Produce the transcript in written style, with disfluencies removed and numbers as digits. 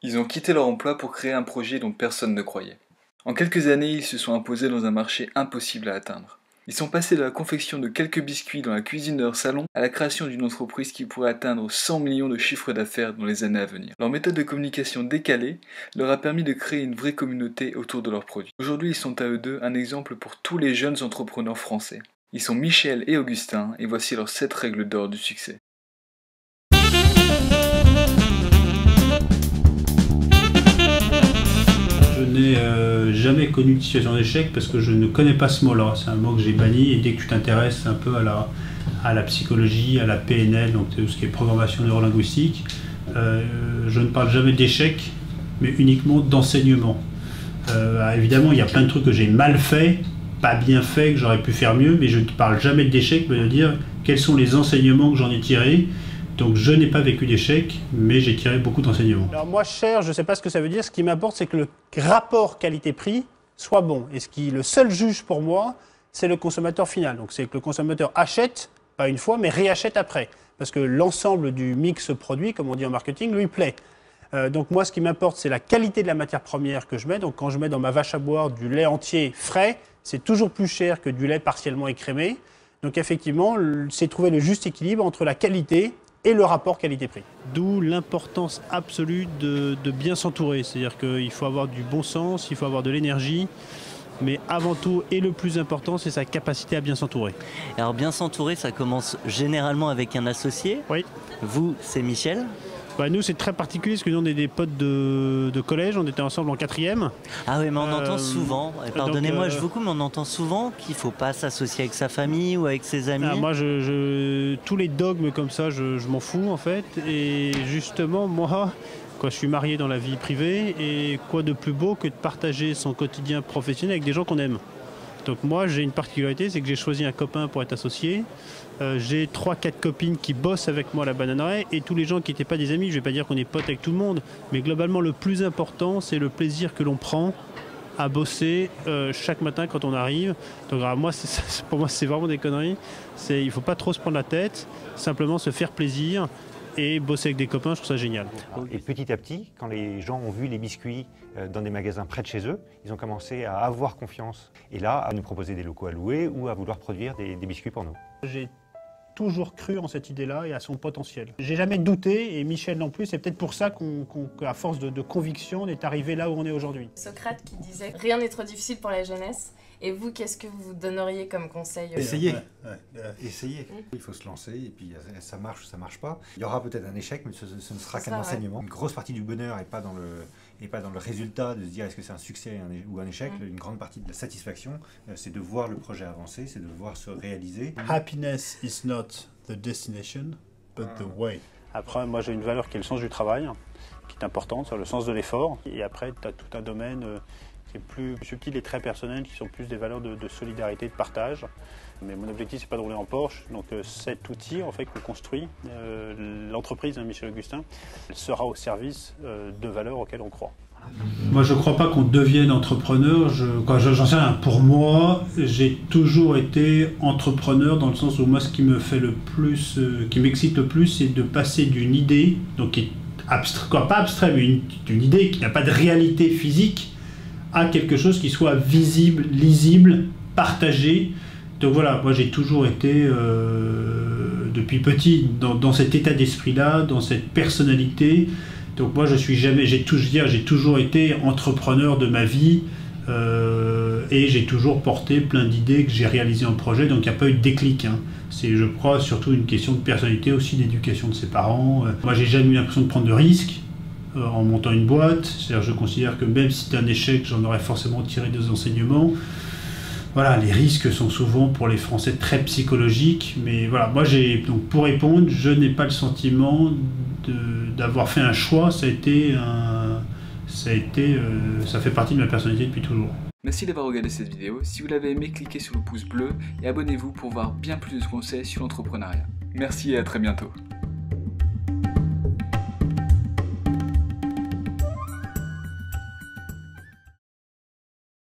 Ils ont quitté leur emploi pour créer un projet dont personne ne croyait. En quelques années, ils se sont imposés dans un marché impossible à atteindre. Ils sont passés de la confection de quelques biscuits dans la cuisine de leur salon à la création d'une entreprise qui pourrait atteindre 100 millions de chiffres d'affaires dans les années à venir. Leur méthode de communication décalée leur a permis de créer une vraie communauté autour de leurs produits. Aujourd'hui, ils sont à eux deux un exemple pour tous les jeunes entrepreneurs français. Ils sont Michel et Augustin et voici leurs 7 règles d'or du succès. Je n'ai jamais connu de situation d'échec parce que je ne connais pas ce mot-là. C'est un mot que j'ai banni et dès que tu t'intéresses un peu à la psychologie, à la PNL, donc tout ce qui est programmation neurolinguistique, je ne parle jamais d'échec, mais uniquement d'enseignement. Évidemment, il y a plein de trucs que j'ai mal fait, pas bien fait, que j'aurais pu faire mieux, mais je ne parle jamais d'échec, mais de dire quels sont les enseignements que j'en ai tirés. Donc je n'ai pas vécu d'échec, mais j'ai tiré beaucoup d'enseignements. Alors moi, cher, je ne sais pas ce que ça veut dire. Ce qui m'importe, c'est que le rapport qualité-prix soit bon. Et le seul juge pour moi, c'est le consommateur final. Donc c'est que le consommateur achète, pas une fois, mais réachète après. Parce que l'ensemble du mix produit, comme on dit en marketing, lui plaît. Donc moi, ce qui m'importe, c'est la qualité de la matière première que je mets. Donc quand je mets dans ma vache à boire du lait entier frais, c'est toujours plus cher que du lait partiellement écrémé. Donc effectivement, c'est trouver le juste équilibre entre la qualité et le rapport qualité-prix. D'où l'importance absolue de bien s'entourer. C'est-à-dire qu'il faut avoir du bon sens, il faut avoir de l'énergie, mais avant tout, et le plus important, c'est sa capacité à bien s'entourer. Alors bien s'entourer, ça commence généralement avec un associé. Oui. Vous, c'est Michel. Nous, c'est très particulier parce que nous, on est des potes de collège, on était ensemble en 4e. Ah oui, mais on entend souvent, pardonnez-moi, je vous coupe, mais on entend souvent qu'il ne faut pas s'associer avec sa famille ou avec ses amis. Moi, tous les dogmes comme ça, je m'en fous en fait. Et justement, moi, je suis marié dans la vie privée, et quoi de plus beau que de partager son quotidien professionnel avec des gens qu'on aime. Donc moi, j'ai une particularité, c'est que j'ai choisi un copain pour être associé. J'ai 3-4 copines qui bossent avec moi à la bananeraie, et tous les gens qui n'étaient pas des amis, je ne vais pas dire qu'on est potes avec tout le monde, mais globalement, le plus important, c'est le plaisir que l'on prend à bosser chaque matin quand on arrive. Donc moi, pour moi, c'est vraiment des conneries. Il ne faut pas trop se prendre la tête, simplement se faire plaisir et bosser avec des copains, je trouve ça génial. Et petit à petit, quand les gens ont vu les biscuits dans des magasins près de chez eux, ils ont commencé à avoir confiance. Et là, à nous proposer des locaux à louer ou à vouloir produire des biscuits pour nous. J'ai toujours cru en cette idée-là et à son potentiel. J'ai jamais douté, et Michel non plus. C'est peut-être pour ça qu'à force de conviction, on est arrivé là où on est aujourd'hui. Socrate qui disait « Rien n'est trop difficile pour la jeunesse ». Et vous, qu'est-ce que vous donneriez comme conseil? Essayez. Essayez. Il faut se lancer, et puis ça marche ou ça marche pas. Il y aura peut-être un échec, mais ce ne sera qu'un enseignement. Une grosse partie du bonheur n'est pas dans le résultat de se dire est-ce que c'est un succès ou un échec. Une grande partie de la satisfaction, c'est de voir le projet avancer, c'est de le voir se réaliser. Happiness is not the destination, but the way. Après, moi j'ai une valeur qui est le sens du travail, qui est importante, le sens de l'effort. Et après, tu as tout un domaine qui est plus subtil et très personnel, qui sont plus des valeurs de solidarité, de partage. Mais mon objectif, c'est pas de rouler en Porsche. Donc cet outil en fait qu'on construit, l'entreprise Michel Augustin, elle sera au service de valeurs auxquelles on croit. Moi, je ne crois pas qu'on devienne entrepreneur. J'en sais rien. Pour moi, j'ai toujours été entrepreneur dans le sens où moi, ce qui me fait le plus, qui m'excite le plus, c'est de passer d'une idée, donc qui est abstrait, pas abstrait, mais une idée qui n'a pas de réalité physique, à quelque chose qui soit visible, lisible, partagé. Donc voilà, moi j'ai toujours été, depuis petit, dans cet état d'esprit-là, dans cette personnalité. Donc moi j'ai toujours été entrepreneur de ma vie, et j'ai toujours porté plein d'idées que j'ai réalisées en projet, donc il n'y a pas eu de déclic. C'est, je crois, surtout une question de personnalité, aussi d'éducation de ses parents. Moi j'ai jamais eu l'impression de prendre de risques en montant une boîte. C'est-à-dire, je considère que même si c'était un échec, j'en aurais forcément tiré des enseignements. Voilà, les risques sont souvent pour les Français très psychologiques, mais voilà, moi donc pour répondre, je n'ai pas le sentiment d'avoir fait un choix. Ça fait partie de ma personnalité depuis toujours. Merci d'avoir regardé cette vidéo. Si vous l'avez aimé, cliquez sur le pouce bleu et abonnez-vous pour voir bien plus de conseils sur l'entrepreneuriat. Merci et à très bientôt.